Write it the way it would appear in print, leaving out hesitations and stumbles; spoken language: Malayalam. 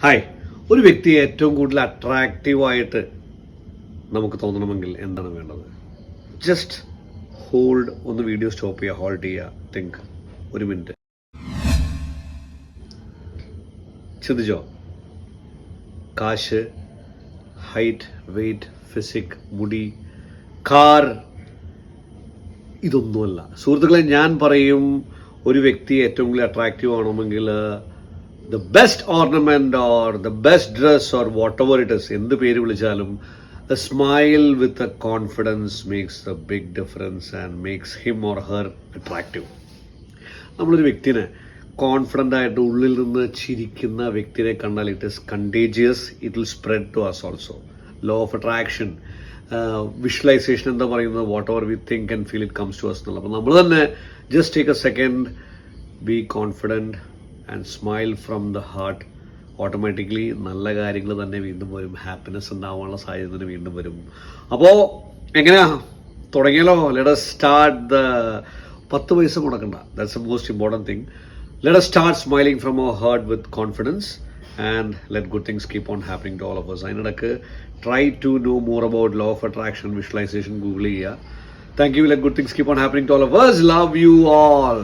ഹായ്, ഒരു വ്യക്തിയെ ഏറ്റവും കൂടുതൽ അട്രാക്റ്റീവായിട്ട് നമുക്ക് തോന്നണമെങ്കിൽ എന്താണ് വേണ്ടത്? ജസ്റ്റ് ഒന്ന് വീഡിയോ സ്റ്റോപ്പ് ചെയ്യുക, ഹോൾഡ് ചെയ്യുക, തിങ്ക് ഒരു മിനിറ്റ്. ചിന്തിച്ചോ? കാശ്, ഹൈറ്റ്, വെയ്റ്റ്, ഫിസിക്, മുടി, കാർ, ഇതൊന്നുമല്ല സുഹൃത്തുക്കളെ. ഞാൻ പറയും, ഒരു വ്യക്തി ഏറ്റവും കൂടുതൽ അട്രാക്റ്റീവ് ആവണമെങ്കിൽ the best ornament or the best dress or whatever it is, എന്ത് പേര് വിളിച്ചാലും, a smile with a confidence makes a big difference and makes him or her attractive. നമ്മളൊരു വ്യക്തിനെ കോൺഫിഡൻ്റ് ആയിട്ട് ഉള്ളിൽ നിന്ന് ചിരിക്കുന്ന വ്യക്തിനെ കണ്ടാൽ it is contagious, it will spread to us also. Law of attraction, visualisation എന്താ പറയുന്നത്, whatever we think and feel it comes to us എന്നുള്ള. അപ്പോൾ നമ്മൾ തന്നെ just take a second, be confident and smile from the heart. Automatically നല്ല കാര്യങ്ങൾ തന്നെ വീണ്ടും വരും, ഹാപ്പിനെസ് ഉണ്ടാവാനുള്ള സാധ്യത തന്നെ വീണ്ടും വരും. അപ്പോൾ എങ്ങനെയാ തുടങ്ങിയാലോ? ലെറ്റ് us start the 10 പൈസ മുടക്കണ്ട, that's the most important thing. Let us start smiling from our heart with confidence and let good things keep on happening to all of us. അതിനിടയ്ക്ക് try to know more about law of attraction, visualization, Google ചെയ്യുക. Thank you. Let good things keep on happening to all of us. Love you all.